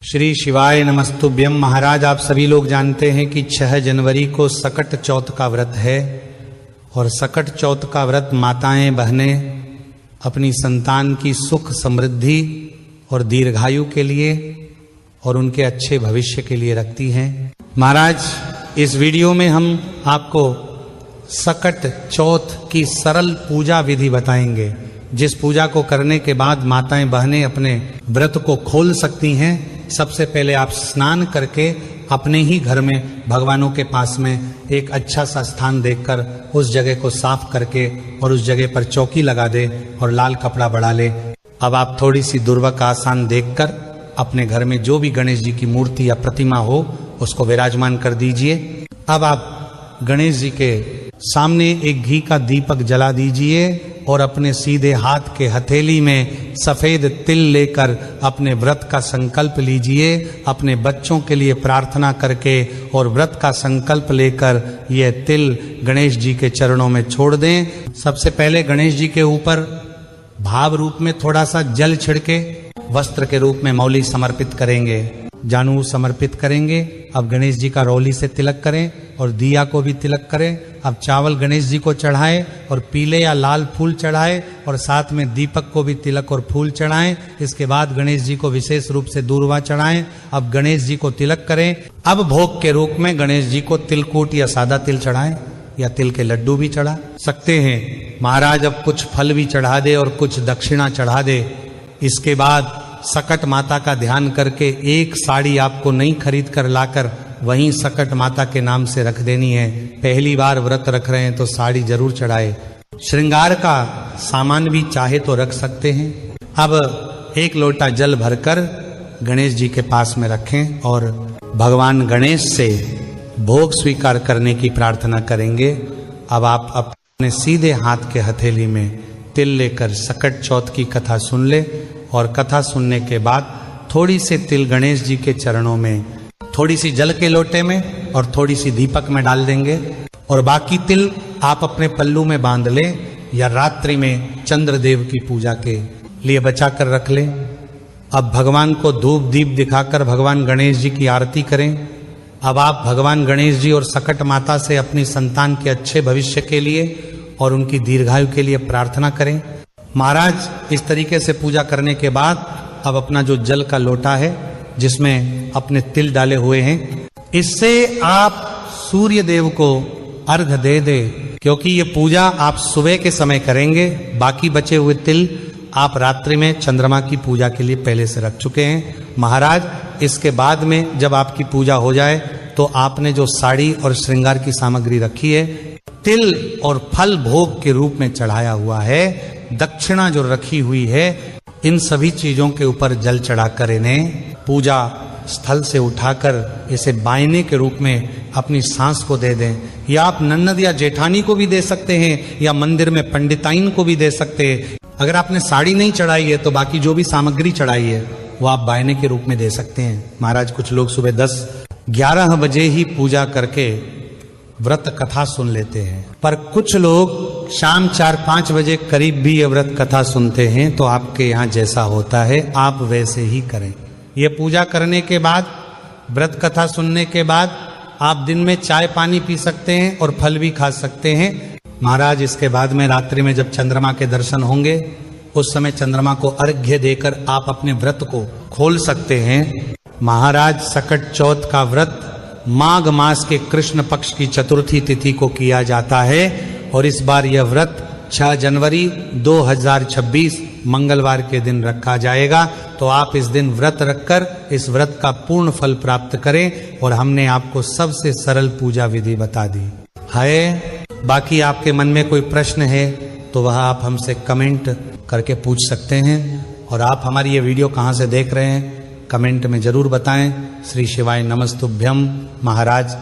श्री शिवाय नमस्तुभ्यम। महाराज, आप सभी लोग जानते हैं कि 6 जनवरी को सकट चौथ का व्रत है और सकट चौथ का व्रत माताएं बहनें अपनी संतान की सुख समृद्धि और दीर्घायु के लिए और उनके अच्छे भविष्य के लिए रखती हैं। महाराज, इस वीडियो में हम आपको सकट चौथ की सरल पूजा विधि बताएंगे, जिस पूजा को करने के बाद माताएं बहनें अपने व्रत को खोल सकती हैं। सबसे पहले आप स्नान करके अपने ही घर में भगवानों के पास में एक अच्छा सा स्थान देखकर उस जगह को साफ करके और उस जगह पर चौकी लगा दे और लाल कपड़ा बढ़ा ले। अब आप थोड़ी सी दुर्वक आसान देखकर अपने घर में जो भी गणेश जी की मूर्ति या प्रतिमा हो उसको विराजमान कर दीजिए। अब आप गणेश जी के सामने एक घी का दीपक जला दीजिए और अपने सीधे हाथ के हथेली में सफेद तिल लेकर अपने व्रत का संकल्प लीजिए। अपने बच्चों के लिए प्रार्थना करके और व्रत का संकल्प लेकर यह तिल गणेश जी के चरणों में छोड़ दें। सबसे पहले गणेश जी के ऊपर भाव रूप में थोड़ा सा जल छिड़के वस्त्र के रूप में मौली समर्पित करेंगे, जानू समर्पित करेंगे। अब गणेश जी का रौली से तिलक करें और दिया को भी तिलक करें। अब चावल गणेश जी को चढ़ाएं और पीले या लाल फूल चढ़ाएं और साथ में दीपक को भी तिलक और फूल चढ़ाएं। इसके बाद गणेश जी को विशेष रूप से दूर्वा चढ़ाएं। अब गणेश जी को तिलक करें। अब भोग के रूप में गणेश जी को तिलकूट या सादा तिल चढ़ाएं या तिल के लड्डू भी चढ़ा सकते हैं। महाराज, अब कुछ फल भी चढ़ा दे और कुछ दक्षिणा चढ़ा दे। इसके बाद सकट माता का ध्यान करके एक साड़ी आपको नहीं खरीद कर लाकर वहीं सकट माता के नाम से रख देनी है। पहली बार व्रत रख रहे हैं तो साड़ी जरूर चढ़ाए। श्रृंगार का सामान भी चाहे तो रख सकते हैं। अब एक लोटा जल भरकर गणेश जी के पास में रखें और भगवान गणेश से भोग स्वीकार करने की प्रार्थना करेंगे। अब आप अपने सीधे हाथ के हथेली में तिल लेकर सकट चौथ की कथा सुन ले और कथा सुनने के बाद थोड़ी सी तिल गणेश जी के चरणों में थोड़ी सी जल के लोटे में और थोड़ी सी दीपक में डाल देंगे और बाकी तिल आप अपने पल्लू में बांध लें या रात्रि में चंद्रदेव की पूजा के लिए बचा कर रख लें। अब भगवान को धूप दीप दिखाकर भगवान गणेश जी की आरती करें। अब आप भगवान गणेश जी और सकट माता से अपनी संतान के अच्छे भविष्य के लिए और उनकी दीर्घायु के लिए प्रार्थना करें। महाराज, इस तरीके से पूजा करने के बाद अब अपना जो जल का लोटा है जिसमें अपने तिल डाले हुए हैं, इससे आप सूर्य देव को अर्घ दे दे, क्योंकि ये पूजा आप सुबह के समय करेंगे। बाकी बचे हुए तिल आप रात्रि में चंद्रमा की पूजा के लिए पहले से रख चुके हैं। महाराज, इसके बाद में जब आपकी पूजा हो जाए तो आपने जो साड़ी और श्रृंगार की सामग्री रखी है, तिल और फल भोग के रूप में चढ़ाया हुआ है, दक्षिणा जो रखी हुई है, इन सभी चीजों के ऊपर जल चढ़ाकर इन्हें पूजा स्थल से उठाकर इसे बायने के रूप में अपनी सांस को दे दें। या आप ननद या जेठानी को भी दे सकते हैं या मंदिर में पंडिताइन को भी दे सकते हैं। अगर आपने साड़ी नहीं चढ़ाई है तो बाकी जो भी सामग्री चढ़ाई है वो आप बायने के रूप में दे सकते हैं। महाराज, कुछ लोग सुबह 10-11 बजे ही पूजा करके व्रत कथा सुन लेते हैं, पर कुछ लोग शाम 4-5 बजे करीब भी ये व्रत कथा सुनते हैं। तो आपके यहाँ जैसा होता है आप वैसे ही करें। ये पूजा करने के बाद, व्रत कथा सुनने के बाद आप दिन में चाय पानी पी सकते हैं और फल भी खा सकते हैं। महाराज, इसके बाद में रात्रि में जब चंद्रमा के दर्शन होंगे उस समय चंद्रमा को अर्घ्य देकर आप अपने व्रत को खोल सकते हैं। महाराज, सकट चौथ का व्रत माघ मास के कृष्ण पक्ष की चतुर्थी तिथि को किया जाता है और इस बार यह व्रत 6 जनवरी 2026 मंगलवार के दिन रखा जाएगा। तो आप इस दिन व्रत रखकर इस व्रत का पूर्ण फल प्राप्त करें और हमने आपको सबसे सरल पूजा विधि बता दी है। बाकी आपके मन में कोई प्रश्न है तो वह आप हमसे कमेंट करके पूछ सकते हैं। और आप हमारी ये वीडियो कहाँ से देख रहे हैं कमेंट में जरूर बताएं। श्री शिवाय नमस्तुभ्यम। महाराज,